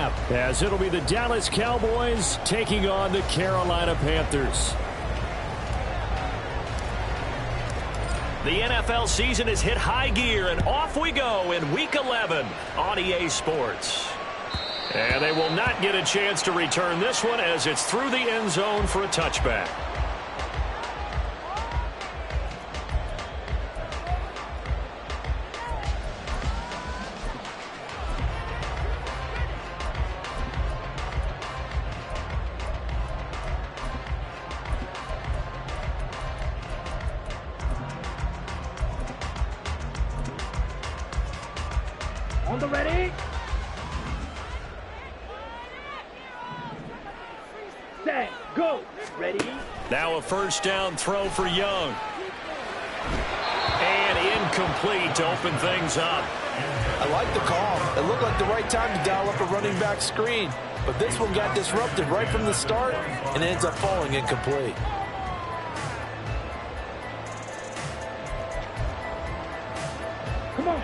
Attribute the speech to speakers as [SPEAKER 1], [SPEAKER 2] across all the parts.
[SPEAKER 1] snap, as it'll be the Dallas Cowboys taking on the Carolina Panthers.
[SPEAKER 2] The NFL season has hit high gear, and off we go in Week 11 on EA Sports. And they will not get a chance to return this one as it's through the end zone for a touchback.
[SPEAKER 3] On the ready. Set, go. Ready.
[SPEAKER 2] Now a first down throw for Young. And incomplete to open things up.
[SPEAKER 4] I like the call. It looked like the right time to dial up a running back screen. But this one got disrupted right from the start and ends up falling incomplete.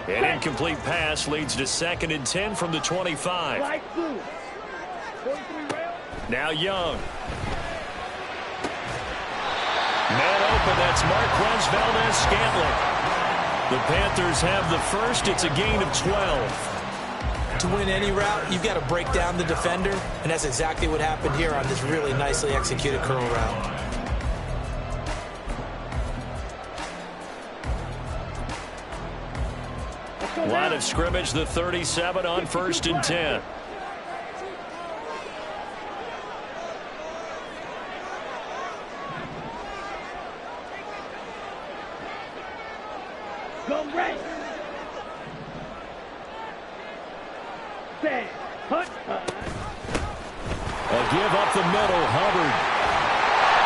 [SPEAKER 2] An incomplete pass leads to 2nd and 10 from the 25. Now Young. Man open, that's Marquez Valdez-Scantling. The Panthers have the first. It's a gain of 12.
[SPEAKER 4] To win any route, you've got to break down the defender, and that's exactly what happened here on this really nicely executed curl route.
[SPEAKER 2] Line of scrimmage, the 37 on 1st and 10.
[SPEAKER 3] Go red. Set. Hut.
[SPEAKER 2] A give up the middle, Hubbard.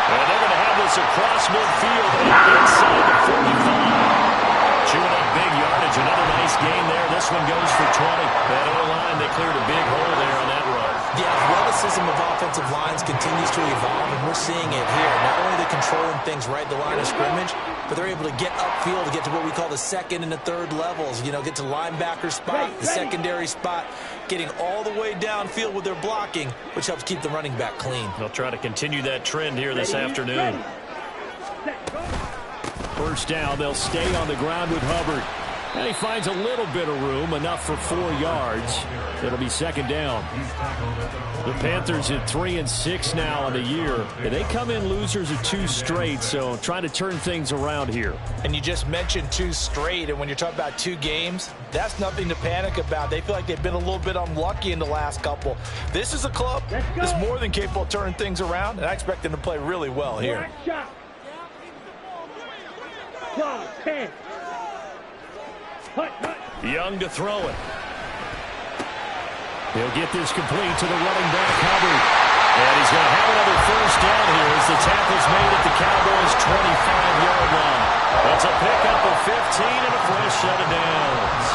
[SPEAKER 2] And they're going to have this across midfield inside the 45. Chewing up big yardage. Another nice gain there. This one goes for 20. That O-line, they cleared a big hole there on that run.
[SPEAKER 4] The athleticism of offensive lines continues to evolve, and we're seeing it here. Not only are they controlling things right at the line of scrimmage, but they're able to get upfield to get to what we call the 2nd and the 3rd levels. You know, get to linebacker spot, the secondary spot, getting all the way downfield with their blocking, which helps keep the running back clean.
[SPEAKER 2] They'll try to continue that trend here this afternoon. First down, they'll stay on the ground with Hubbard. And he finds a little bit of room, enough for 4 yards. It'll be 2nd down. The Panthers at 3-6 now on the year. And they come in losers of 2 straight, so trying to turn things around here.
[SPEAKER 4] And you just mentioned 2 straight, and when you're talking about 2 games, that's nothing to panic about. They feel like they've been a little bit unlucky in the last couple. This is a club that's more than capable of turning things around, and I expect them to play really well here.
[SPEAKER 2] Young to throw it. He'll get this complete to the running back, Hubbard. And he's going to have another first down here as the tackle's made at the Cowboys' 25-yard line. That's a pickup of 15 and a fresh set of downs.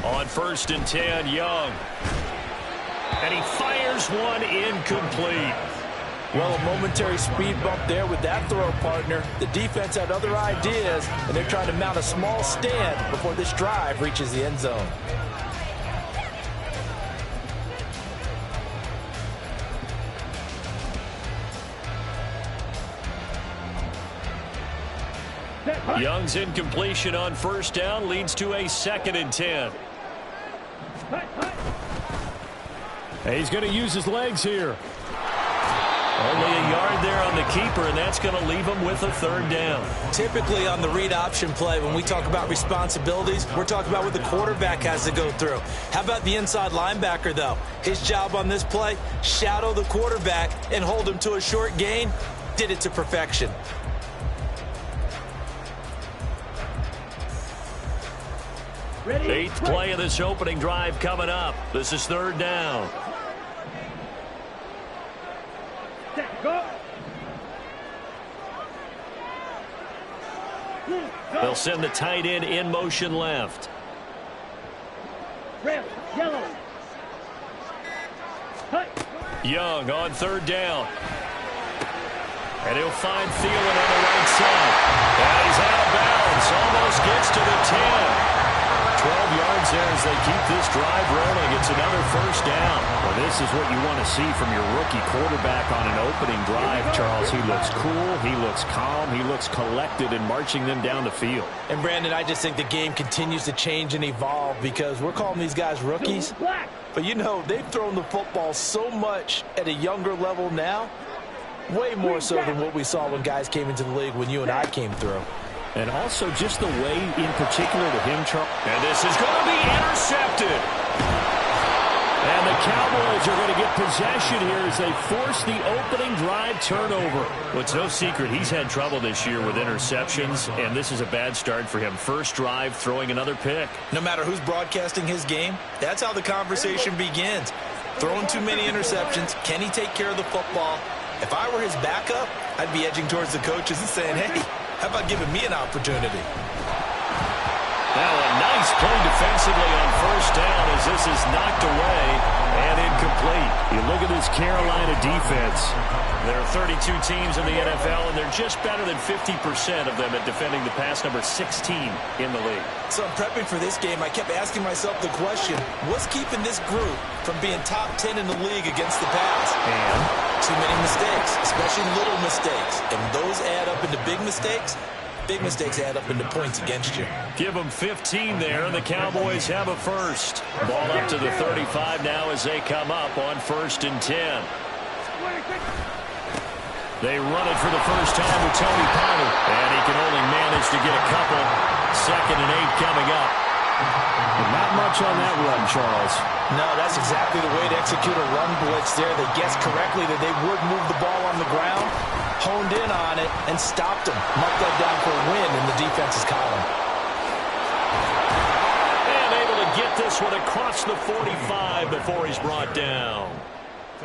[SPEAKER 2] On 1st and 10, Young. And he fires one incomplete.
[SPEAKER 4] Well, a momentary speed bump there with that throw, partner. The defense had other ideas, and they're trying to mount a small stand before this drive reaches the end zone.
[SPEAKER 2] Young's incompletion on 1st down leads to a 2nd and 10.
[SPEAKER 1] He's going to use his legs here.
[SPEAKER 2] Only a yard there on the keeper, and that's going to leave him with a 3rd down.
[SPEAKER 4] Typically on the read option play, when we talk about responsibilities, we're talking about what the quarterback has to go through. How about the inside linebacker, though? His job on this play, shadow the quarterback and hold him to a short gain. Did it to perfection.
[SPEAKER 2] Ready? 8th play of this opening drive coming up. This is 3rd down.
[SPEAKER 3] set, go.
[SPEAKER 2] They'll send the tight end in motion left.
[SPEAKER 3] Red, yellow. Cut.
[SPEAKER 2] Young on third down. And he'll find Thielen on the right side. And he's out of bounds. Almost gets to the 10. 12 yards there as they keep this drive rolling. It's another first down. Well, this is what you want to see from your rookie quarterback on an opening drive, Charles. He looks cool. He looks calm. He looks collected in marching them down the field.
[SPEAKER 4] And, Brandon, I just think the game continues to change and evolve because we're calling these guys rookies. But, you know, they've thrown the football so much at a younger level now, way more so than what we saw when guys came into the league when you and I came through.
[SPEAKER 2] And also just the way in particular to him, Charles. And this is going to be intercepted. And the Cowboys are going to get possession here as they force the opening drive turnover. Well, it's no secret he's had trouble this year with interceptions, and this is a bad start for him. First drive, throwing another pick.
[SPEAKER 4] No matter who's broadcasting his game, that's how the conversation begins. Throwing too many interceptions. Can he take care of the football? If I were his backup, I'd be edging towards the coaches and saying, hey, how about giving me an opportunity?
[SPEAKER 2] Now a nice play defensively on first down as this is knocked away and incomplete. You look at this Carolina defense. There are 32 teams in the NFL, and they're just better than 50% of them at defending the pass, number 16 in the league.
[SPEAKER 4] So I'm prepping for this game. I kept asking myself the question, what's keeping this group from being top 10 in the league against the pass?
[SPEAKER 2] And
[SPEAKER 4] too many mistakes, especially little mistakes. And those add up into big mistakes. Big mistakes add up into points against you.
[SPEAKER 2] Give them 15 there, and the Cowboys have a first. Ball up to the 35 now as they come up on 1st and 10. They run it for the first time with Tony Pollard, and he can only manage to get a couple. 2nd and 8 coming up.
[SPEAKER 1] Not much on that run, Charles.
[SPEAKER 4] No, that's exactly the way to execute a run blitz there. They guessed correctly that they would move the ball on the ground, honed in on it, and stopped them. Marked that down for a win in the defense's column.
[SPEAKER 2] And able to get this one across the 45 before he's brought down.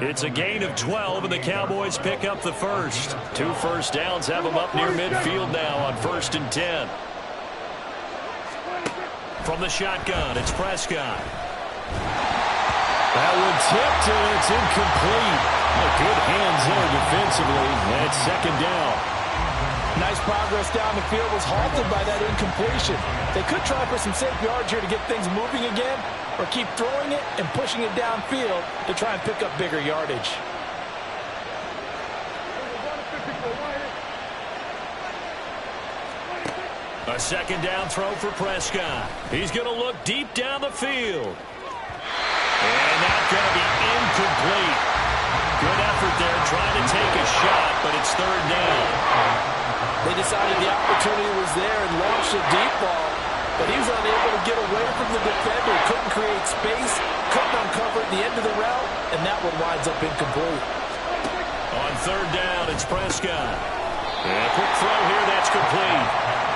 [SPEAKER 2] It's a gain of 12, and the Cowboys pick up the first. 2 first downs have them up near midfield now on 1st and 10. From the shotgun, it's Prescott. That one tipped, and it's incomplete. Good hands there defensively. That's 2nd down.
[SPEAKER 4] Nice progress down the field was halted by that incompletion. They could try for some safe yards here to get things moving again, or keep throwing it and pushing it downfield to try and pick up bigger yardage.
[SPEAKER 2] A 2nd down throw for Prescott. He's going to look deep down the field. And that's going to be incomplete. Good effort there trying to take a shot, but it's 3rd down.
[SPEAKER 4] They decided the opportunity was there and launched a deep ball, but he was unable to get away from the defender. Couldn't create space, couldn't uncover at the end of the route, and that one winds up incomplete.
[SPEAKER 2] On 3rd down, it's Prescott. And a quick throw here, that's complete.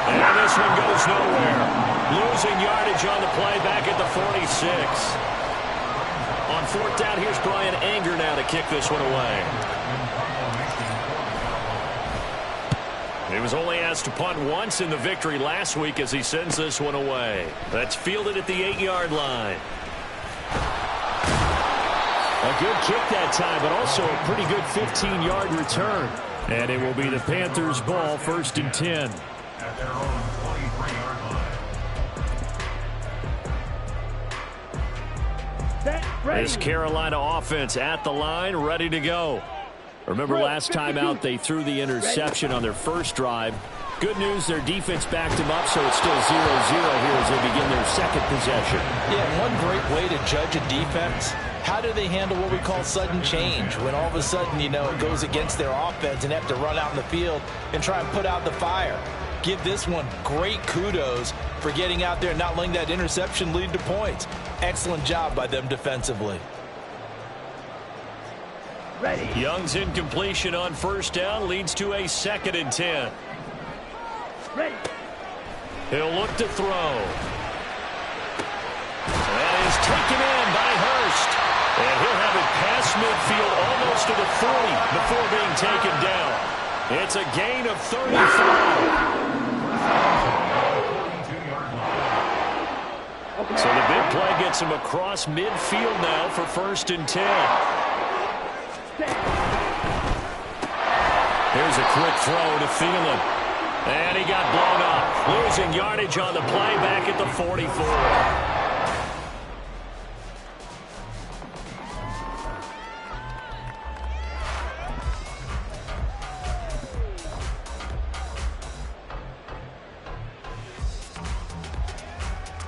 [SPEAKER 2] And this one goes nowhere. Losing yardage on the play back at the 46. On 4th down, here's Brian Anger now to kick this one away. He was only asked to punt once in the victory last week as he sends this one away. That's fielded at the 8-yard line. A good kick that time, but also a pretty good 15-yard return. And it will be the Panthers' ball, 1st and 10. This Carolina offense at the line, ready to go. Remember last time out they threw the interception on their first drive. Good news, their defense backed them up, so it's still 0-0 here as they begin their 2nd possession.
[SPEAKER 4] Yeah, one great way to judge a defense, how do they handle what we call sudden change? When all of a sudden, you know, it goes against their offense and have to run out in the field and try and put out the fire. Give this one great kudos for getting out there and not letting that interception lead to points. Excellent job by them defensively.
[SPEAKER 3] Ready.
[SPEAKER 2] Young's incompletion on 1st down leads to a 2nd and 10.
[SPEAKER 3] Ready.
[SPEAKER 2] He'll look to throw. That is taken in by Hurst. And he'll have it pass midfield, almost to the 40 before being taken down. It's a gain of 35. So the big play gets him across midfield now for 1st and 10. Here's a quick throw to Thielen. And he got blown up. Losing yardage on the play back at the 44.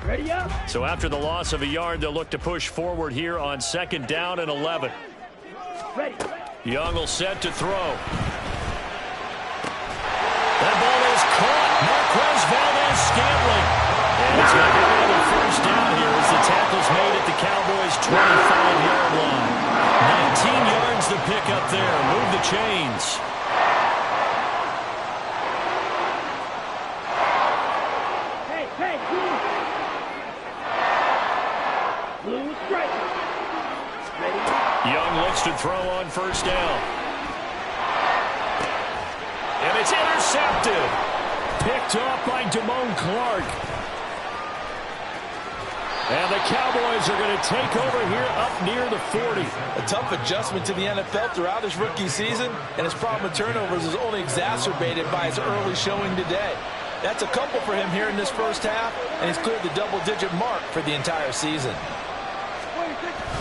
[SPEAKER 3] Ready up.
[SPEAKER 2] So after the loss of a yard, they'll look to push forward here on 2nd down and 11.
[SPEAKER 3] Ready.
[SPEAKER 2] Young will set to throw. That ball is caught. Marquez Valdez-Scantling. And it's going to be another 1st down here as the tackle's made at the Cowboys' 25-yard line. 19 yards to pick up there. Move the chains. Young looks to throw on 1st down. And it's intercepted. Picked off by Damone Clark. And the Cowboys are going to take over here up near the 40.
[SPEAKER 4] A tough adjustment to the NFL throughout his rookie season, and his problem with turnovers is only exacerbated by his early showing today. That's a couple for him here in this 1st half, and he's cleared the double-digit mark for the entire season.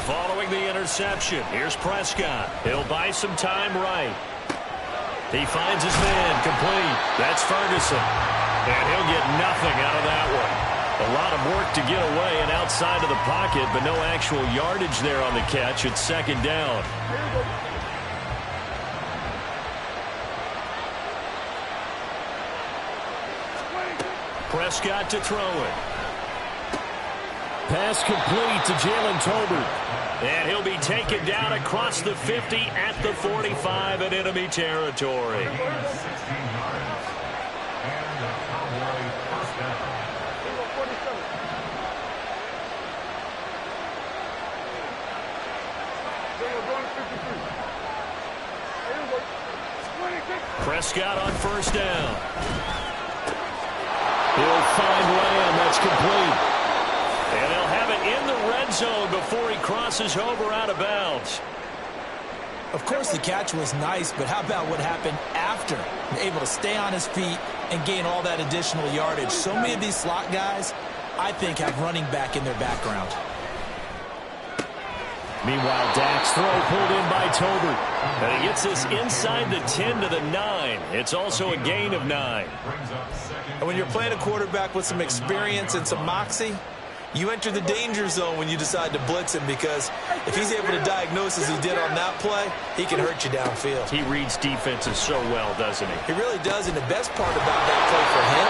[SPEAKER 2] Following the interception, here's Prescott. He'll buy some time right. He finds his man complete. That's Ferguson. And he'll get nothing out of that one. A lot of work to get away and outside of the pocket, but no actual yardage there on the catch. It's 2nd down. Prescott to throw it.
[SPEAKER 1] Pass complete to Jalen Tolbert.
[SPEAKER 2] And he'll be taken down across the 50 at the 45 in enemy territory. Prescott on 1st down. He'll find Lamb. That's complete. And they'll have it in the red zone before he crosses over out of bounds.
[SPEAKER 4] Of course, the catch was nice, but how about what happened after? Able to stay on his feet and gain all that additional yardage. So many of these slot guys, I think, have running back in their background.
[SPEAKER 2] Meanwhile, Dak's throw pulled in by Tolbert. And he gets this inside the 10 to the 9. It's also a gain of 9.
[SPEAKER 4] And when you're playing a quarterback with some experience and some moxie, you enter the danger zone when you decide to blitz him, because if he's able to diagnose as he did on that play, he can hurt you downfield.
[SPEAKER 2] He reads defenses so well, doesn't he?
[SPEAKER 4] He really does, and the best part about that play for him,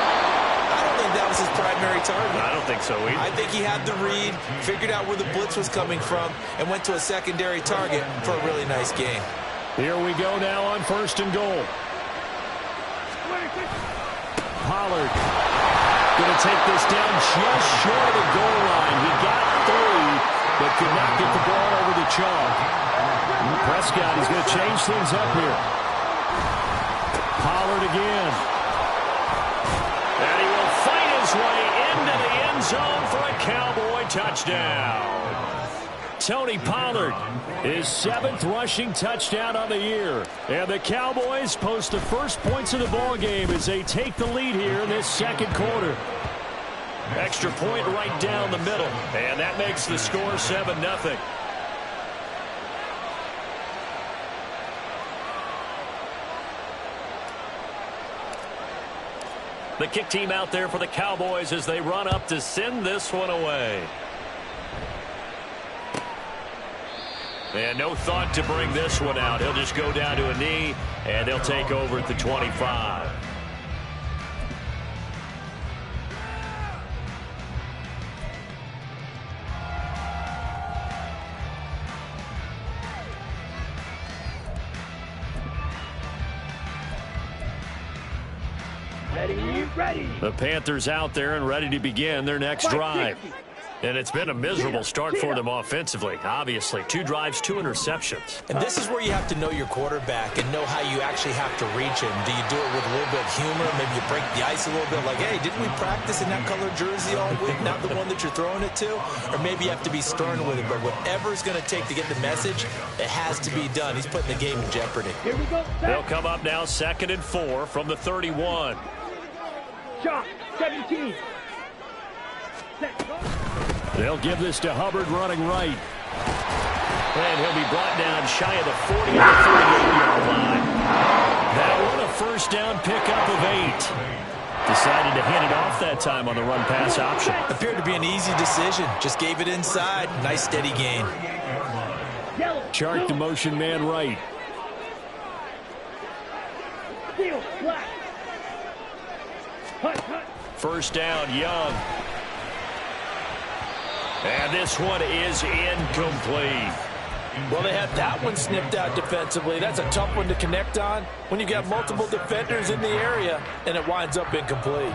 [SPEAKER 4] I don't think that was his primary target.
[SPEAKER 2] I don't think so either.
[SPEAKER 4] I think he had the read, figured out where the blitz was coming from, and went to a secondary target for a really nice game.
[SPEAKER 2] Here we go now on 1st and goal. Pollard going to take this down just short of the goal line. He got through, but could not get the ball over the chalk. Prescott is going to change things up here. Pollard again. And he will fight his way into the end zone for a Cowboy touchdown. Tony Pollard, his 7th rushing touchdown on the year. And the Cowboys post the first points of the ball game as they take the lead here in this 2nd quarter. Extra point right down the middle. And that makes the score 7-0. The kick team out there for the Cowboys as they run up to send this one away. And no thought to bring this one out. He'll just go down to a knee, and they'll take over at the 25.
[SPEAKER 3] Ready.
[SPEAKER 2] The Panthers out there and ready to begin their next drive. And it's been a miserable start for them offensively, obviously. 2 drives, 2 interceptions.
[SPEAKER 4] And this is where you have to know your quarterback and know how you actually have to reach him. Do you do it with a little bit of humor? Maybe you break the ice a little bit, like, hey, didn't we practice in that color jersey all week, not the one that you're throwing it to? Or maybe you have to be stern with it, but whatever it's going to take to get the message, it has to be done. He's putting the game in jeopardy.
[SPEAKER 3] Here we go.
[SPEAKER 2] They'll come up now 2nd and 4 from the 31.
[SPEAKER 3] Shot, 17. Set, go.
[SPEAKER 2] They'll give this to Hubbard running right. And he'll be brought down shy of the 40 to the 38-yard line. That one a first down pickup of 8. Decided to hand it off that time on the run-pass option.
[SPEAKER 4] Appeared to be an easy decision. Just gave it inside. Nice steady gain.
[SPEAKER 2] Chart the motion man right.
[SPEAKER 3] Steal, black. Hut, hut.
[SPEAKER 2] First down, Young. And this one is incomplete.
[SPEAKER 5] Well, they had that one snipped out defensively. That's a tough one to connect on when you got multiple defenders in the area, and it winds up incomplete.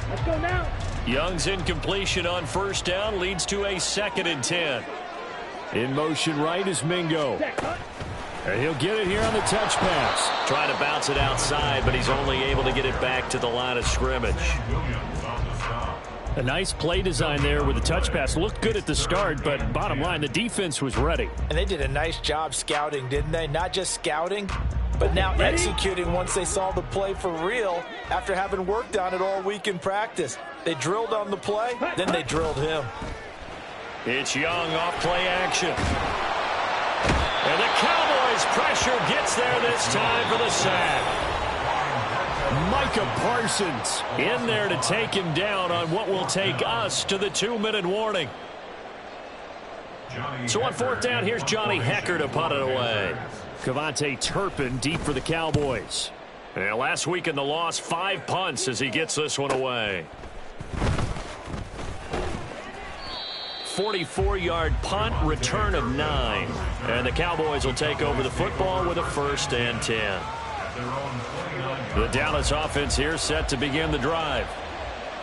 [SPEAKER 3] Let's go now.
[SPEAKER 2] Young's incompletion on first down leads to a 2nd and 10. In motion right is Mingo. And he'll get it here on the touch pass. Trying to bounce it outside, but he's only able to get it back to the line of scrimmage. A nice play design there with the touch pass. Looked good at the start, but bottom line, the defense was ready.
[SPEAKER 5] And they did a nice job scouting, didn't they? Not just scouting, but now executing once they saw the play for real after having worked on it all week in practice. They drilled on the play, then they drilled him.
[SPEAKER 2] It's Young off play action. And the Cowboys pressure gets there this time for the sack. Micah Parsons in there to take him down on what will take us to the 2-minute warning. So on 4th down, here's Johnny Hecker to punt it away. Kevontae Turpin deep for the Cowboys. And last week in the loss, 5 punts as he gets this one away. 44-yard punt, return of 9. And the Cowboys will take over the football with a 1st and 10. The Dallas offense here set to begin the drive.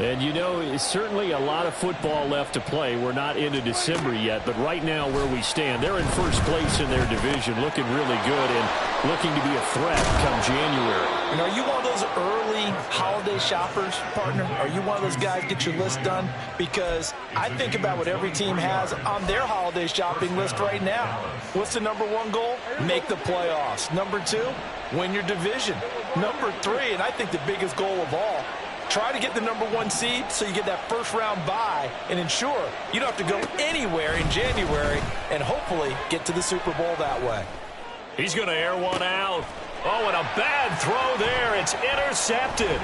[SPEAKER 2] And, you know, it's certainly a lot of football left to play. We're not into December yet, but right now where we stand, they're in first place in their division, looking really good and looking to be a threat come January.
[SPEAKER 5] And are you one of those early holiday shoppers, partner? Are you one of those guys get your list done? Because I think about what every team has on their holiday shopping list right now. What's the #1 goal? Make the playoffs. #2, win your division. #3, and I think the biggest goal of all, try to get the #1 seed so you get that first-round bye and ensure you don't have to go anywhere in January and hopefully get to the Super Bowl that way.
[SPEAKER 2] He's going to air one out. Oh, and a bad throw there. It's intercepted.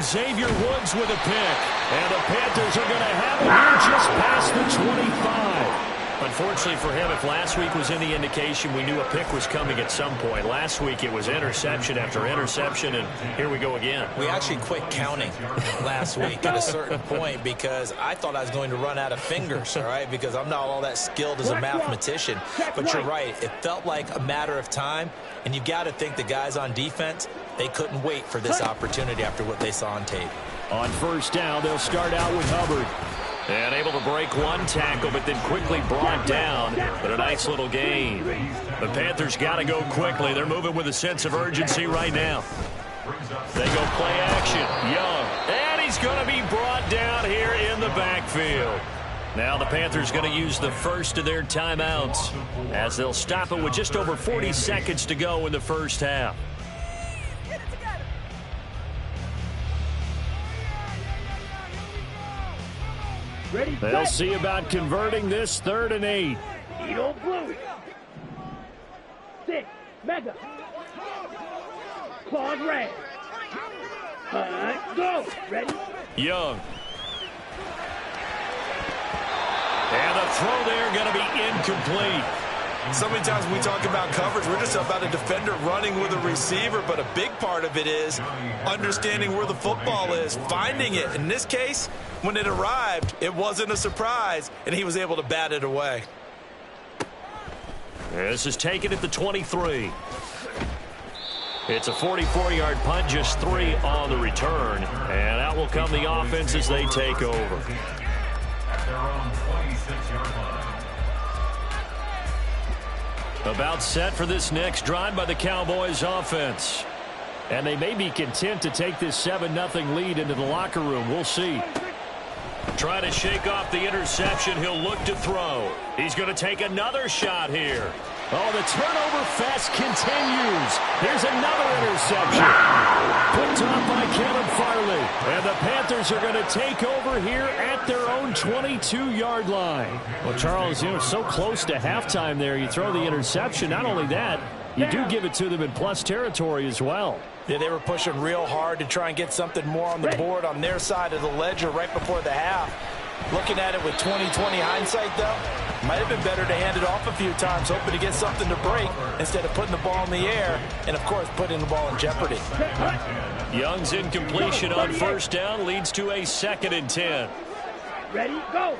[SPEAKER 2] Xavier Woods with a pick. And the Panthers are going to have it here just past the 25. Unfortunately for him, if last week was any indication, we knew a pick was coming at some point. Last week it was interception after interception, and here we go again.
[SPEAKER 4] We actually quit counting last week at a certain point because I thought I was going to run out of fingers, all right, because I'm not all that skilled as a mathematician. But you're right. It felt like a matter of time, and you've got to think the guys on defense, they couldn't wait for this opportunity after what they saw on tape.
[SPEAKER 2] On first down, they'll start out with Hubbard. And able to break one tackle, but then quickly brought down. But a nice little gain. The Panthers got to go quickly. They're moving with a sense of urgency right now. They go play action. Young. And he's going to be brought down here in the backfield. Now the Panthers going to use the first of their timeouts as they'll stop it with just over 40 seconds to go in the first half.
[SPEAKER 3] Ready,
[SPEAKER 2] They'll see about converting this 3rd and 8.
[SPEAKER 3] Eat old Bluey. 6, Mega. Claws red. Go. Ready?
[SPEAKER 2] Young. And the throw there going to be incomplete.
[SPEAKER 5] So many times when we talk about coverage, we're just about a defender running with a receiver, but a big part of it is understanding where the football is, finding it. In this case, when it arrived, it wasn't a surprise, and he was able to bat it away.
[SPEAKER 2] This is taken at the 23. It's a 44-yard punt, just 3 on the return. And out will come the offense as they take over. About set for this next drive by the Cowboys offense. And they may be content to take this 7-0 lead into the locker room. We'll see. Trying to shake off the interception. He'll look to throw. He's going to take another shot here. Oh, the turnover fest continues. Here's another interception. Picked off by Kevin Farley. And the Panthers are going to take over here at their own 22-yard line. Well, Charles, you know, so close to halftime there. You throw the interception. Not only that, you do give it to them in plus territory as well.
[SPEAKER 5] Yeah, they were pushing real hard to try and get something more on the board on their side of the ledger right before the half. Looking at it with 20/20 hindsight, though, might have been better to hand it off a few times, hoping to get something to break instead of putting the ball in the air and, of course, putting the ball in jeopardy.
[SPEAKER 2] Young's incompletion on first down leads to a 2nd and 10.
[SPEAKER 3] Ready, go.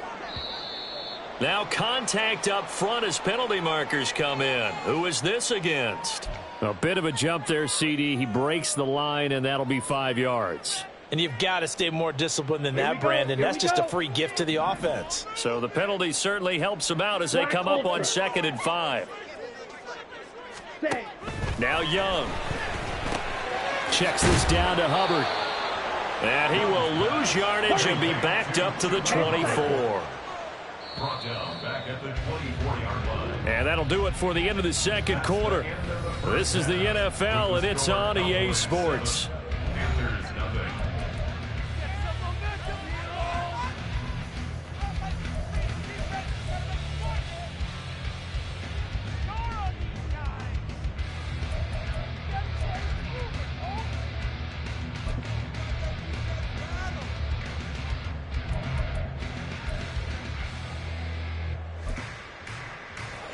[SPEAKER 2] Now contact up front as penalty markers come in. Who is this against? A bit of a jump there, CD. He breaks the line, and that'll be 5 yards.
[SPEAKER 5] And you've got to stay more disciplined than that, Brandon. That's just a free gift to the offense.
[SPEAKER 2] So the penalty certainly helps them out as they come up on 2nd and 5. Now Young. Checks this down to Hubbard. And he will lose yardage and be backed up to the 24. And that'll do it for the end of the 2nd quarter. This is the NFL, and it's on EA Sports.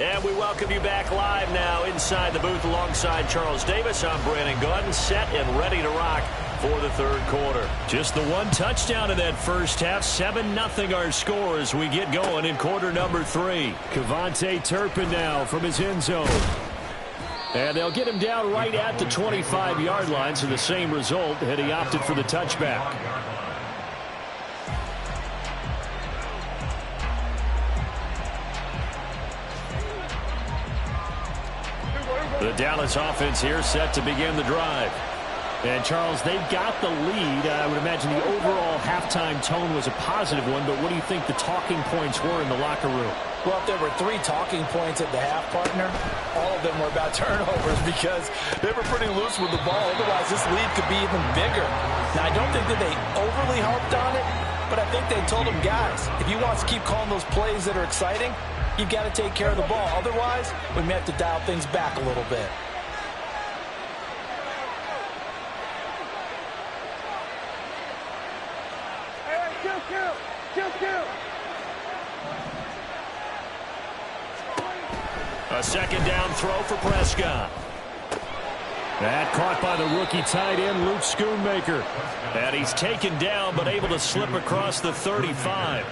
[SPEAKER 2] And we welcome you back live now inside the booth alongside Charles Davis. I'm Brandon Gunn, set and ready to rock for the 3rd quarter. Just the 1 touchdown in that first half. 7-0 our score as we get going in quarter number 3. Kevontae Turpin now from his end zone. And they'll get him down right at the 25-yard line, so the same result had he opted for the touchback. The Dallas offense here set to begin the drive. And, Charles, they've got the lead. I would imagine the overall halftime tone was a positive one, but what do you think the talking points were in the locker room?
[SPEAKER 5] Well, if there were 3 talking points at the half, partner, all of them were about turnovers because they were pretty loose with the ball. Otherwise, this lead could be even bigger. Now, I don't think that they overly harped on it, but I think they told them, guys, if you want to keep calling those plays that are exciting, you've got to take care of the ball. Otherwise, we may have to dial things back a little bit.
[SPEAKER 2] A 2nd down throw for Prescott. That caught by the rookie tight end, Luke Schoonmaker. And he's taken down, but able to slip across the 35.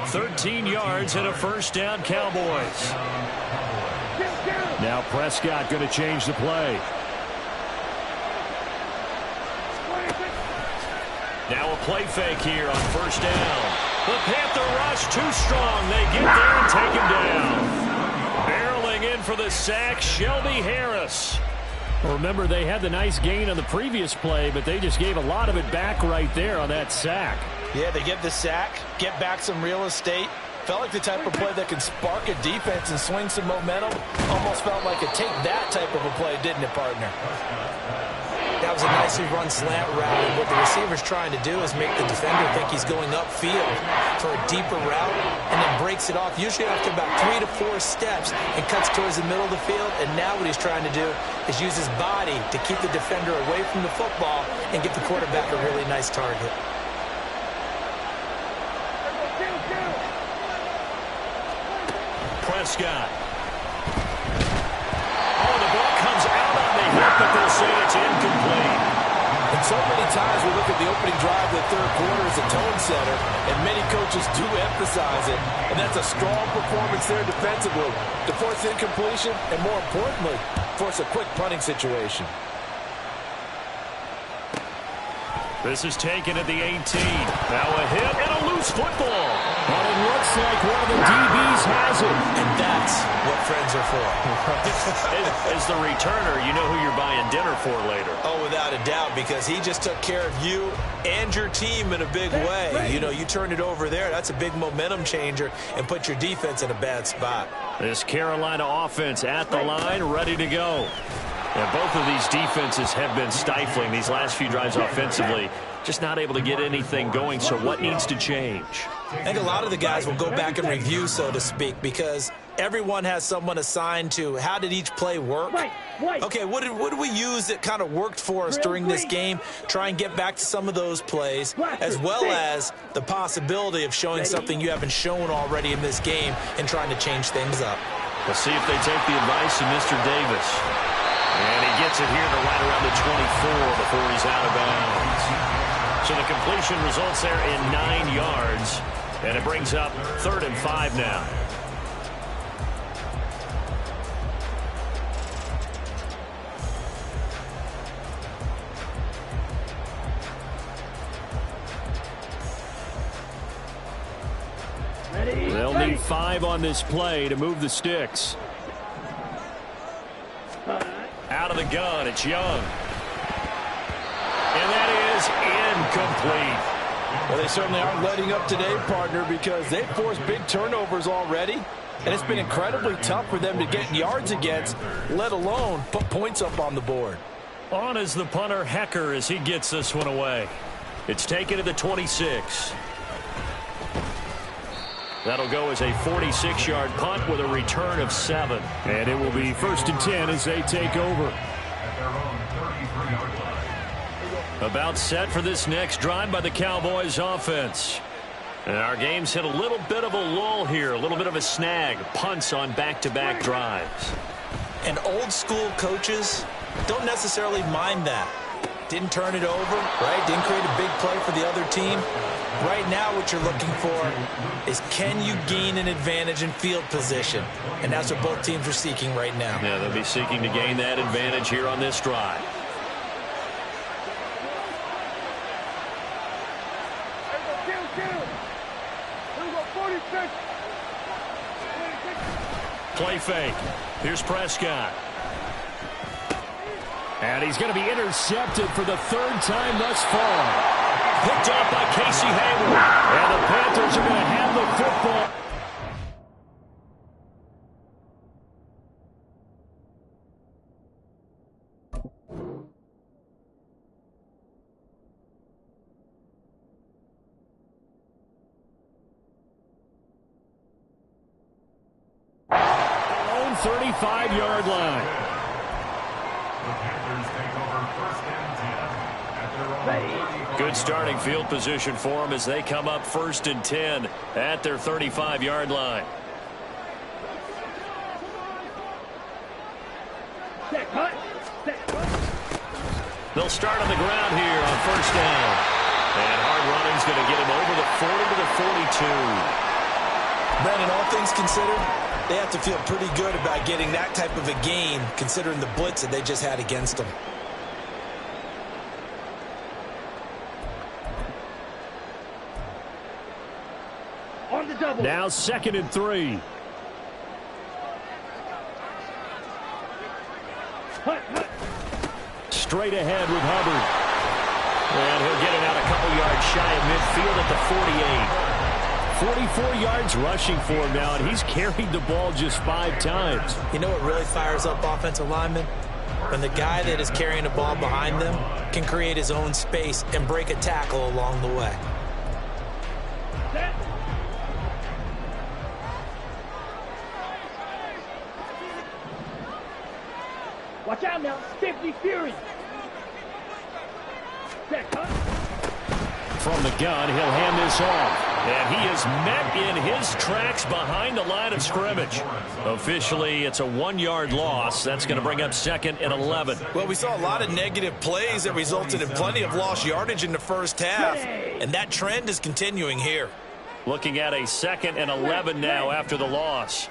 [SPEAKER 2] 13 yards and a 1st down, Cowboys. Now Prescott going to change the play. Now a play fake here on 1st down. The Panther rush too strong. They get there and take him down. Barreling in for the sack, Shelby Harris. Well, remember, they had the nice gain on the previous play, but they just gave a lot of it back right there on that sack.
[SPEAKER 5] Yeah, they get the sack, get back some real estate. Felt like the type of play that can spark a defense and swing some momentum. Almost felt like a take that type of a play, didn't it, partner?
[SPEAKER 4] That was a nicely run slant route, and what the receiver's trying to do is make the defender think he's going upfield for a deeper route, and then breaks it off, usually after about 3 to 4 steps, and cuts towards the middle of the field. And now what he's trying to do is use his body to keep the defender away from the football and get the quarterback a really nice target.
[SPEAKER 2] Prescott
[SPEAKER 5] center, and many coaches do emphasize it, and that's a strong performance there defensively to force incompletion and, more importantly, force a quick punting situation.
[SPEAKER 2] This is taken at the 18. Now a hit and a loose football.
[SPEAKER 1] But it looks like one of the DBs has it.
[SPEAKER 4] And that's what friends are for.
[SPEAKER 2] As the returner, you know who you're buying dinner for later.
[SPEAKER 4] Oh, without a doubt, because he just took care of you and your team in a big way. You know, you turned it over there. That's a big momentum changer and put your defense in a bad spot.
[SPEAKER 2] This Carolina offense at the line, ready to go. And both of these defenses have been stifling these last few drives offensively. Just not able to get anything going, so what needs to change?
[SPEAKER 4] I think a lot of the guys will go back and review, so to speak, because everyone has someone assigned to how did each play work. Okay, what did we use that kind of worked for us during this game? Try and get back to some of those plays, as well as the possibility of showing something you haven't shown already in this game and trying to change things up.
[SPEAKER 2] We'll see if they take the advice of Mr. Davis. And he gets it here to right around the 24 before he's out of bounds. So the completion results there in 9 yards. And it brings up 3rd and 5 now. They'll need 5 on this play to move the sticks. Out of the gun, it's Young. And that is incomplete.
[SPEAKER 5] Well, they certainly aren't letting up today, partner, because they've forced big turnovers already. And it's been incredibly tough for them to get yards against, let alone put points up on the board.
[SPEAKER 2] On is the punter, Hecker, as he gets this one away. It's taken to the 26. That'll go as a 46-yard punt with a return of 7.
[SPEAKER 1] And it will be 1st and 10 as they take over.
[SPEAKER 2] About set for this next drive by the Cowboys offense. And our game's hit a little bit of a lull here, a little bit of a snag. Punts on back-to-back drives.
[SPEAKER 4] And old school coaches don't necessarily mind that. Didn't turn it over, right? Didn't create a big play for the other team. Right now what you're looking for is, can you gain an advantage in field position? And that's what both teams are seeking right now.
[SPEAKER 2] Yeah, they'll be seeking to gain that advantage here on this drive. Play fake. Here's Prescott.
[SPEAKER 1] And he's going to be intercepted for the 3rd time thus far.
[SPEAKER 2] Picked off by Casey Hayward.
[SPEAKER 1] And the Panthers are going to have the football. Own 35-yard line.
[SPEAKER 2] Good starting field position for them as they come up 1st and 10 at their 35-yard line. They'll start on the ground here on 1st down. And hard running's going to get him over the 40 to the 42.
[SPEAKER 4] Brandon, all things considered, they have to feel pretty good about getting that type of a gain, considering the blitz that they just had against them.
[SPEAKER 1] Now 2nd and 3. Straight ahead with Hubbard.
[SPEAKER 2] And he'll get it out a couple yards shy of midfield at the 48.
[SPEAKER 1] 44 yards rushing for him now, and he's carried the ball just 5 times.
[SPEAKER 4] You know what really fires up offensive linemen? When the guy that is carrying the ball behind them can create his own space and break a tackle along the way.
[SPEAKER 3] Watch out now, Stephanie Fury.
[SPEAKER 1] From the gun, he'll hand this off.
[SPEAKER 2] And he is met in his tracks behind the line of scrimmage. Officially, it's a 1-yard loss. That's going to bring up 2nd and 11.
[SPEAKER 5] Well, we saw a lot of negative plays that resulted in plenty of lost yardage in the first half. And that trend is continuing here.
[SPEAKER 2] Looking at a 2nd and 11 now after the loss.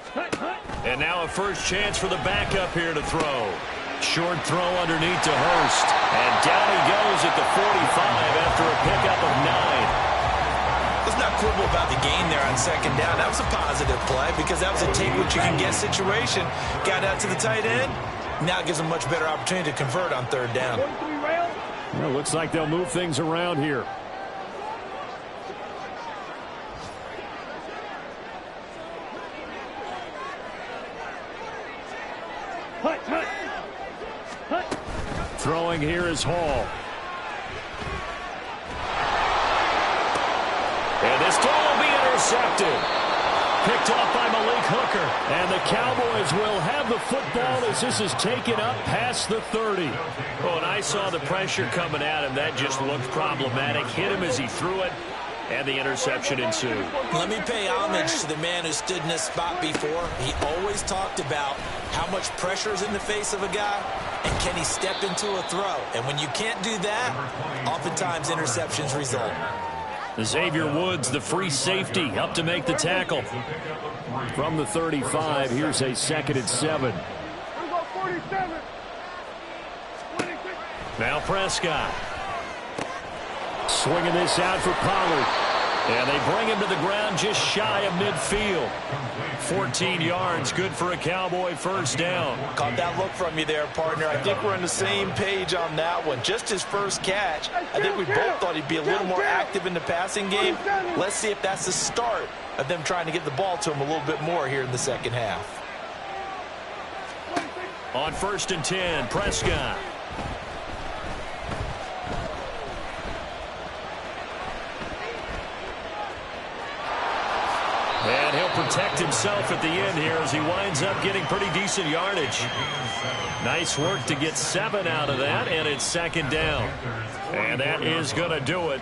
[SPEAKER 2] And now a first chance for the backup here to throw. Short throw underneath to Hurst. And down he goes at the 45 after a pickup of 9.
[SPEAKER 5] Let's not quibble about the gain there on 2nd down. That was a positive play because that was a take-what-you-can-get situation. Got out to the tight end. Now it gives them a much better opportunity to convert on 3rd down.
[SPEAKER 1] Well, looks like they'll move things around here. Throwing here is Hall.
[SPEAKER 2] And this throw will be intercepted. Picked off by Malik Hooker.
[SPEAKER 1] And the Cowboys will have the football as this is taken up past the 30.
[SPEAKER 2] Oh, and I saw the pressure coming at him. That just looked problematic. Hit him as he threw it, and the interception ensued.
[SPEAKER 4] Let me pay homage to the man who stood in this spot before. He always talked about how much pressure is in the face of a guy, and can he step into a throw. And when you can't do that, oftentimes interceptions result.
[SPEAKER 2] Xavier Woods, the free safety, up to make the tackle.
[SPEAKER 1] From the 35, here's a 2nd and 7.
[SPEAKER 2] Now Prescott.
[SPEAKER 1] Swinging this out for Pollard.
[SPEAKER 2] And they bring him to the ground just shy of midfield. 14 yards, good for a Cowboy first down.
[SPEAKER 5] Caught that look from you there, partner. I think we're on the same page on that one. Just his first catch. I think we both thought he'd be a little more active in the passing game. Let's see if that's the start of them trying to get the ball to him a little bit more here in the second half.
[SPEAKER 2] On 1st and 10, Prescott. And he'll protect himself at the end here as he winds up getting pretty decent yardage. Nice work to get 7 out of that, and it's 2nd down. And that is going to do it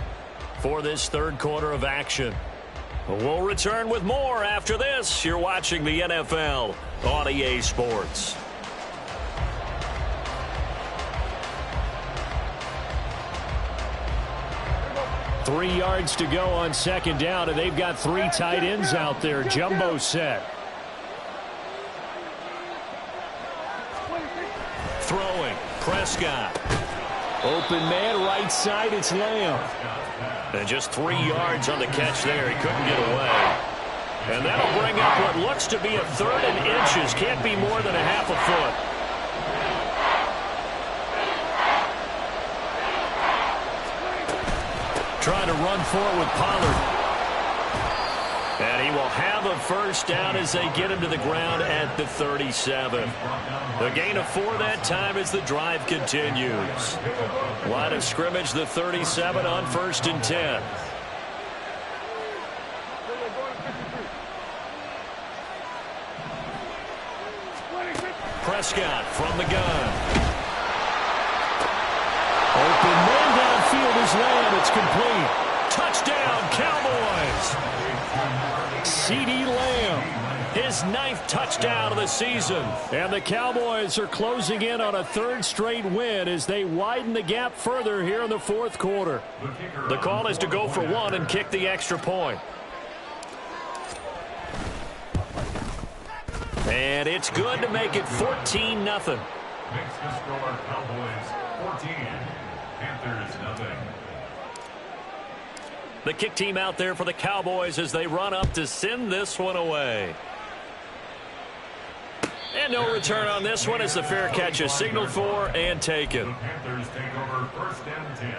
[SPEAKER 2] for this 3rd quarter of action. We'll return with more after this. You're watching the NFL on EA Sports.
[SPEAKER 1] 3 yards to go on 2nd down, and they've got 3 tight ends out there. Jumbo set.
[SPEAKER 2] Throwing, Prescott.
[SPEAKER 1] Open man, right side, it's Lamb.
[SPEAKER 2] And just 3 yards on the catch there. He couldn't get away. And that'll bring up what looks to be a 3rd and inches. Can't be more than a half a foot. Trying to run forward with Pollard. And he will have a first down as they get him to the ground at the 37. The gain of 4 that time as the drive continues. Line of scrimmage, the 37 on 1st and 10. Prescott from the gun.
[SPEAKER 1] Open man downfield is Lamb. It's complete.
[SPEAKER 2] Touchdown, Cowboys.
[SPEAKER 1] CeeDee Lamb.
[SPEAKER 2] His 9th touchdown of the season.
[SPEAKER 1] And the Cowboys are closing in on a 3rd straight win as they widen the gap further here in the 4th quarter.
[SPEAKER 2] The call is to go for 1 and kick the extra point. And it's good to make it 14-0.
[SPEAKER 6] Makes the score Cowboys 14, Panthers nothing.
[SPEAKER 2] The kick team out there for the Cowboys as they run up to send this one away. And no return on this one as the fair catch is signaled for and taken.
[SPEAKER 6] The Panthers take over 1st and 10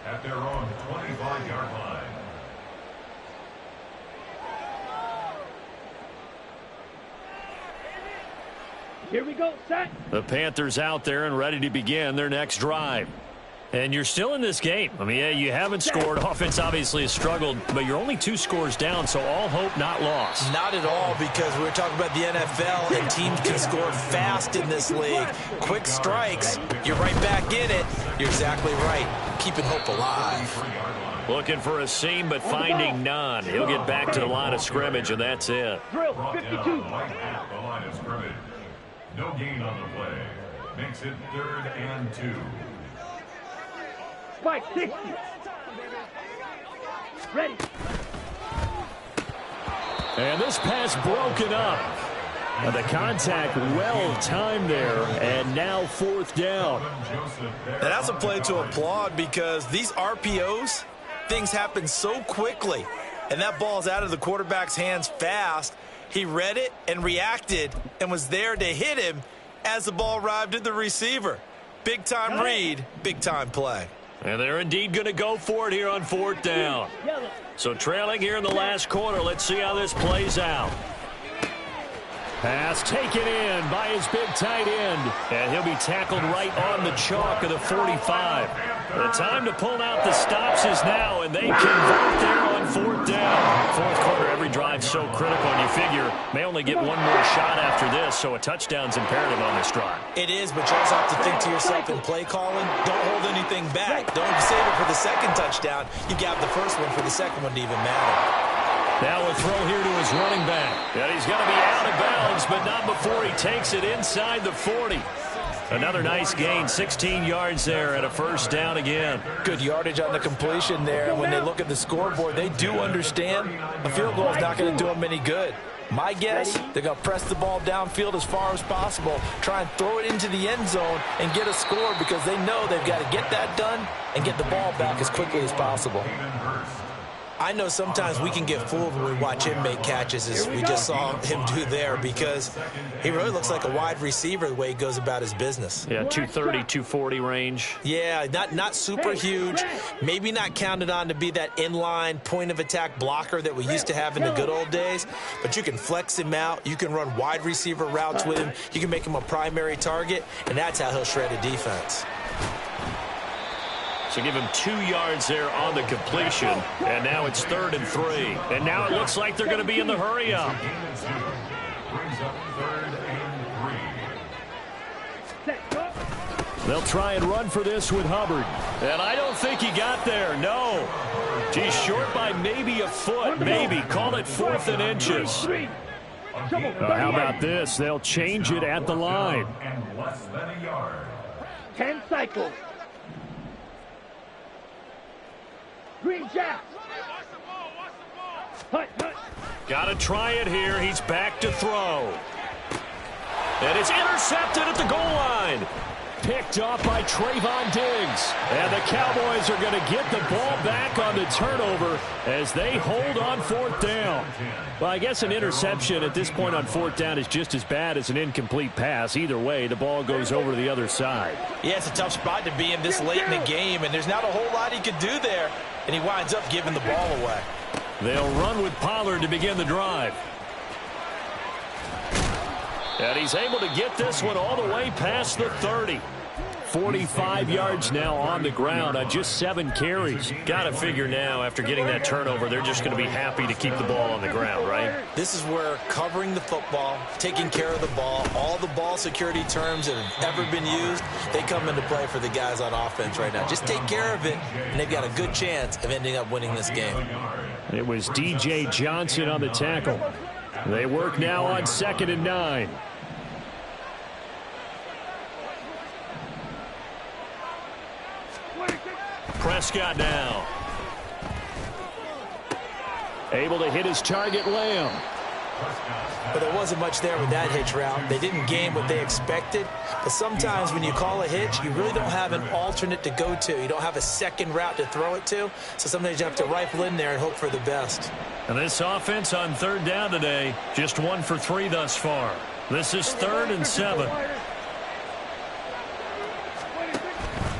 [SPEAKER 6] at their own 25-yard line.
[SPEAKER 3] Here we go, set.
[SPEAKER 2] The Panthers out there and ready to begin their next drive. And you're still in this game. I mean, yeah, you haven't scored. Offense obviously has struggled, but you're only 2 scores down, so all hope not lost.
[SPEAKER 4] Not at all, because we're talking about the NFL, and teams can score fast in this league. Quick strikes, you're right back in it. You're exactly right. Keeping hope alive.
[SPEAKER 2] Looking for a seam, but finding none. He'll get back to the line of scrimmage, and that's it.
[SPEAKER 3] Drill,
[SPEAKER 6] Brought
[SPEAKER 3] 52.
[SPEAKER 6] down right at the line of scrimmage. No gain on the play. Makes it 3rd and 2.
[SPEAKER 3] Spike 60. Ready.
[SPEAKER 1] And this pass broken up. And the contact well timed there, and now 4th down.
[SPEAKER 5] Now that's a play to applaud because these RPOs, things happen so quickly. And that ball's out of the quarterback's hands fast. He read it and reacted and was there to hit him as the ball arrived at the receiver. Big time read, big time play.
[SPEAKER 2] And they're indeed going to go for it here on 4th down. So trailing here in the last quarter. Let's see how this plays out.
[SPEAKER 1] Pass taken in by his big tight end.
[SPEAKER 2] And he'll be tackled right on the chalk of the 45. The time to pull out the stops is now, and they convert there on 4th down. 4th quarter, every drive so critical, and you figure may only get one more shot after this, so a touchdown's imperative on this drive.
[SPEAKER 5] It is, but you also have to think to yourself in play calling, don't hold anything back. Don't save it for the second touchdown. You got the first one for the second one to even matter.
[SPEAKER 2] Now a throw here to his running back. And he's going to be out of bounds, but not before he takes it inside the 40. Another nice gain, 16 yards there, and a 1st down again.
[SPEAKER 5] Good yardage on the completion there. And when they look at the scoreboard, they do understand a field goal is not going to do them any good. My guess, they're going to press the ball downfield as far as possible, try and throw it into the end zone and get a score because they know they've got to get that done and get the ball back as quickly as possible.
[SPEAKER 4] I know sometimes we can get fooled when we watch him make catches, as we just saw him do there, because he really looks like a wide receiver the way he goes about his business.
[SPEAKER 2] Yeah, 230, 240 range.
[SPEAKER 4] Yeah, not super huge, maybe not counted on to be that inline point-of-attack blocker that we used to have in the good old days, but you can flex him out, you can run wide receiver routes with him, you can make him a primary target, and that's how he'll shred a defense.
[SPEAKER 2] So give him 2 yards there on the completion. And now it's 3rd and 3. And now it looks like they're going to be in the hurry up.
[SPEAKER 6] Brings up 3rd and 3.
[SPEAKER 1] They'll try and run for this with Hubbard.
[SPEAKER 2] And I don't think he got there, no. He's short by maybe a foot, maybe. Call it 4th and inches.
[SPEAKER 1] How about this? They'll change it at the line.
[SPEAKER 6] And less than a yard.
[SPEAKER 3] 10 cycles. Green Jack. Hut.
[SPEAKER 2] Got to try it here. He's back to throw. And it's intercepted at the goal line.
[SPEAKER 1] Picked off by Trayvon Diggs. And the Cowboys are going to get the ball back on the turnover as they hold on 4th down. Well, I guess an interception at this point on 4th down is just as bad as an incomplete pass. Either way, the ball goes over to the other side.
[SPEAKER 5] Yeah, it's a tough spot to be in this late in the game, and there's not a whole lot he could do there, and he winds up giving the ball away.
[SPEAKER 2] They'll run with Pollard to begin the drive. And he's able to get this one all the way past the 30. 45 yards now on the ground on just 7 carries. Got to figure now, after getting that turnover, they're just going to be happy to keep the ball on the ground, right?
[SPEAKER 4] This is where covering the football, taking care of the ball, all the ball security terms that have ever been used, they come into play for the guys on offense right now. Just take care of it, and they've got a good chance of ending up winning this game.
[SPEAKER 1] It was DJ Johnson on the tackle. They work now on 2nd and 9.
[SPEAKER 2] Prescott now.
[SPEAKER 1] Able to hit his target, Lamb.
[SPEAKER 4] But there wasn't much there with that hitch route. They didn't gain what they expected. But sometimes when you call a hitch, you really don't have an alternate to go to. You don't have a second route to throw it to. So sometimes you have to rifle in there and hope for the best.
[SPEAKER 2] And this offense on 3rd down today, just 1 for 3 thus far. This is 3rd and 7.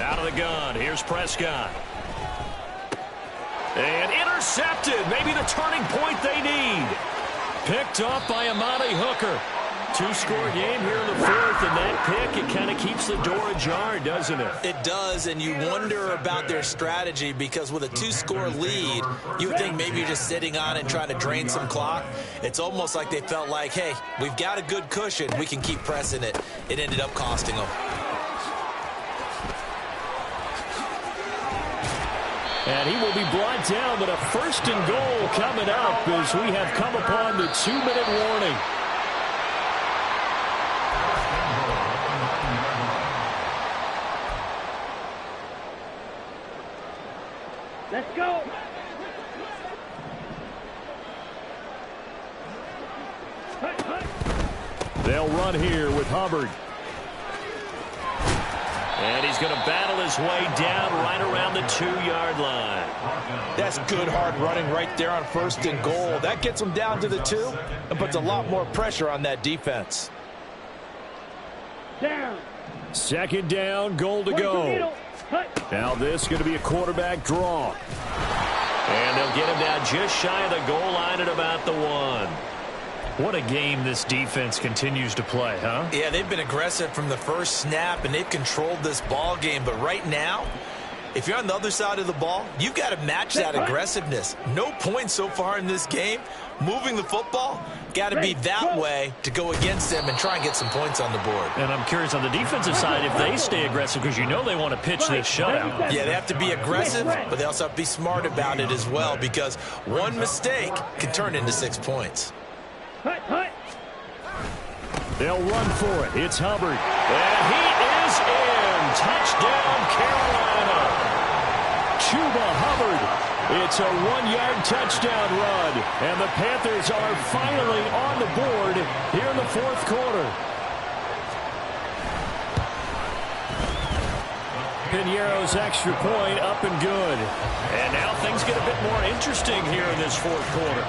[SPEAKER 2] Out of the gun. Here's Prescott. And intercepted. Maybe the turning point they need. Picked up by Amani Hooker. 2-score game here in the 4th, and that pick, it kind of keeps the door ajar, doesn't it?
[SPEAKER 4] It does, and you wonder about their strategy because with a 2-score lead, you would think maybe you're just sitting on it trying to drain some clock. It's almost like they felt like, hey, we've got a good cushion. We can keep pressing it. It ended up costing them.
[SPEAKER 1] And he will be brought down, but a first and goal coming up as we have come upon the 2-minute warning.
[SPEAKER 3] Let's go.
[SPEAKER 1] They'll run here with Hubbard. And he's going to battle his way down right around the 2-yard line.
[SPEAKER 5] That's good hard running right there on first and goal. That gets them down to the 2 and puts a lot more pressure on that defense.
[SPEAKER 3] Down.
[SPEAKER 1] Second down, goal to go. Now this is going to be a quarterback draw. And they'll get him down just shy of the goal line at about the 1. What a game this defense continues to play, huh?
[SPEAKER 4] Yeah, they've been aggressive from the first snap, and they've controlled this ball game. But right now, if you're on the other side of the ball, you've got to match that aggressiveness. No points so far in this game. Moving the football, got to be that way to go against them and try and get some points on the board.
[SPEAKER 1] And I'm curious on the defensive side if they stay aggressive, because you know they want to pitch this shutout.
[SPEAKER 4] Yeah, they have to be aggressive, but they also have to be smart about it as well, because one mistake can turn into 6 points.
[SPEAKER 1] They'll run for it. It's Hubbard. And he is in. Touchdown, Carolina. Chuba Hubbard. It's a 1-yard touchdown run. And the Panthers are finally on the board here in the 4th quarter. Piñeiro's extra point up and good. And now things get a bit more interesting here in this 4th quarter.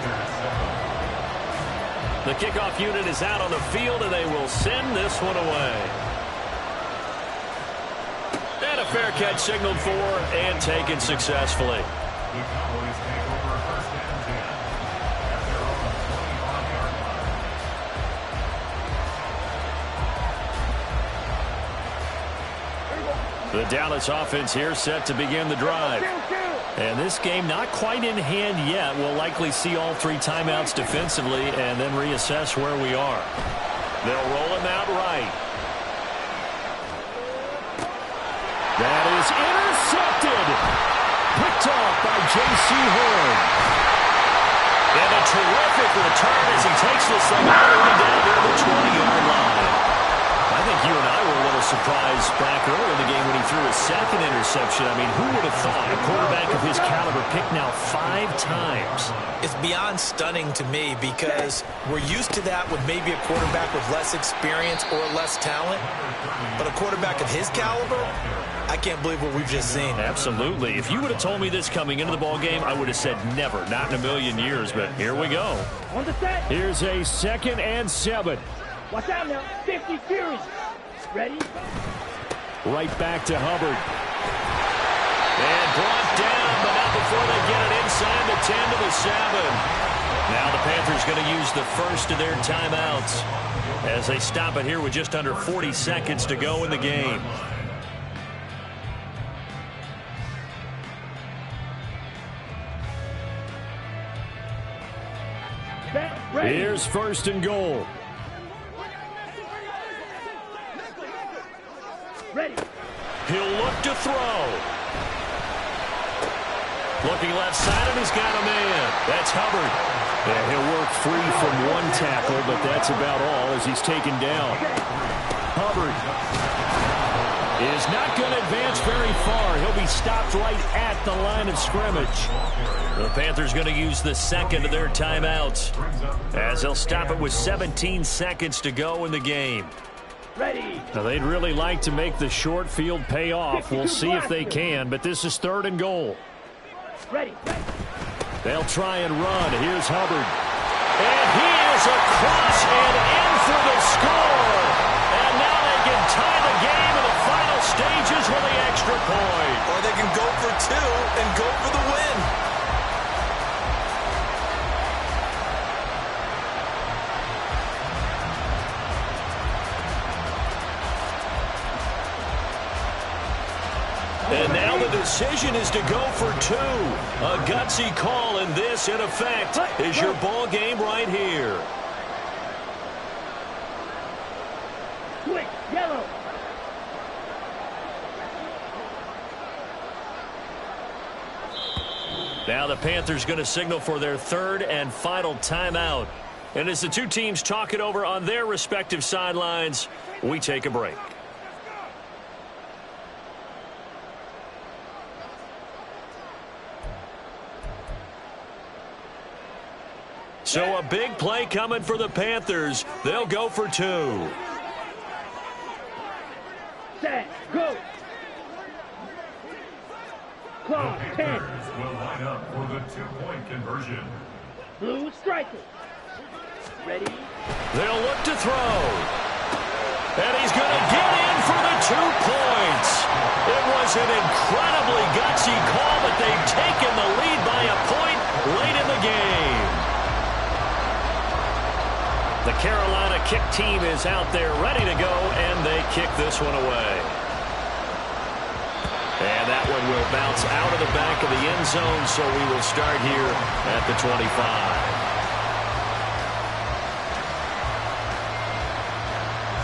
[SPEAKER 1] The kickoff unit is out on the field, and they will send this one away. And a fair catch signaled for and taken successfully.
[SPEAKER 6] The Cowboys take over first and 10 at their own 20-yard line.
[SPEAKER 1] The Dallas offense here set to begin the drive. And this game not quite in hand yet. We'll likely see all 3 timeouts defensively and then reassess where we are. They'll roll him out right. That is intercepted. Picked off by J.C. Horn. And a terrific return as he takes this thing all the way down to the 20-yard line. I think you and I were a little surprised back early in the game when he threw his 2nd interception. I mean, who would have thought a quarterback of his caliber picked now 5 times?
[SPEAKER 4] It's beyond stunning to me, because we're used to that with maybe a quarterback with less experience or less talent. But a quarterback of his caliber, I can't believe what we've just seen.
[SPEAKER 1] Absolutely. If you would have told me this coming into the ball game, I would have said never, not in a million years. But here we go.
[SPEAKER 3] On the set.
[SPEAKER 1] Here's a 2nd and 7.
[SPEAKER 3] Watch out now. 50 Fury. Ready?
[SPEAKER 1] Right back to Hubbard. And brought down, but not before they get it inside the 10 to the 7. Now the Panthers going to use the first of their timeouts as they stop it here with just under 40 seconds to go in the game. Here's first and goal.
[SPEAKER 3] Ready.
[SPEAKER 1] He'll look to throw. Looking left side, and he's got a man. That's Hubbard. And he'll work free from one tackle, but that's about all as he's taken down. Hubbard is not going to advance very far. He'll be stopped right at the line of scrimmage. The Panthers going to use the 2nd of their timeouts as they'll stop it with 17 seconds to go in the game.
[SPEAKER 3] Ready.
[SPEAKER 1] Now, they'd really like to make the short field pay off. We'll see if they can, but this is 3rd and goal.
[SPEAKER 3] Ready.
[SPEAKER 1] They'll try and run. Here's Hubbard. And he is across and in for the score. And now they can tie the game in the final stages with the extra point.
[SPEAKER 4] Or they can go for 2 and go for the win.
[SPEAKER 1] And now the decision is to go for 2. A gutsy call, and this, in effect, is your ball game right here.
[SPEAKER 3] Quick, yellow.
[SPEAKER 1] Now the Panthers going to signal for their third and final timeout. And as the two teams talk it over on their respective sidelines, we take a break. So a big play coming for the Panthers. They'll go for two.
[SPEAKER 3] Set, go. Clock, 10.
[SPEAKER 6] Panthers will line up for the two-point conversion.
[SPEAKER 3] Blue striker. Ready?
[SPEAKER 1] They'll look to throw. And he's going to get in for the 2 points. It was an incredibly gutsy call, but they've taken the lead by a point late in the game. The Carolina kick team is out there ready to go, and they kick this one away. And that one will bounce out of the back of the end zone, so we will start here at the 25.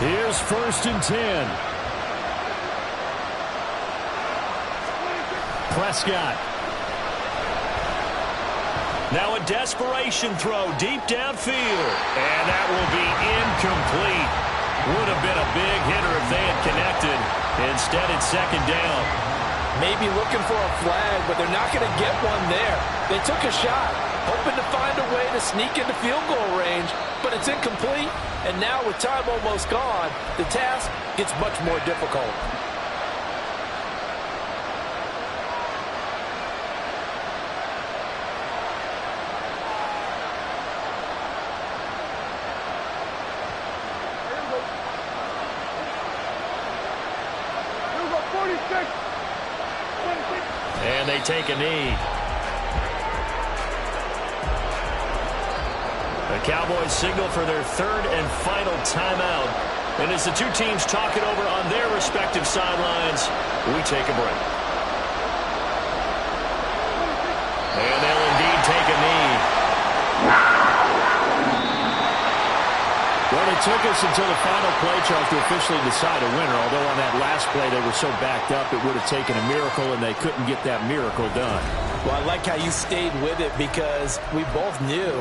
[SPEAKER 2] Here's 1st and 10. Prescott.
[SPEAKER 1] Now a desperation throw deep downfield. And that will be incomplete. Would have been a big hitter if they had connected. Instead, it's 2nd down.
[SPEAKER 5] Maybe looking for a flag, but they're not going to get one there. They took a shot, hoping to find a way to sneak into field goal range, but it's incomplete. And now with time almost gone, the task gets much more difficult.
[SPEAKER 1] And they take a knee. The Cowboys signal for their third and final timeout. And as the two teams talk it over on their respective sidelines, we take a break. And they'll indeed take a knee.
[SPEAKER 2] Well, it took us until the final play, Charles, to officially decide a winner. Although on that last play they were so backed up, it would have taken a miracle, and they couldn't get that miracle done.
[SPEAKER 5] Well, I like how you stayed with it because we both knew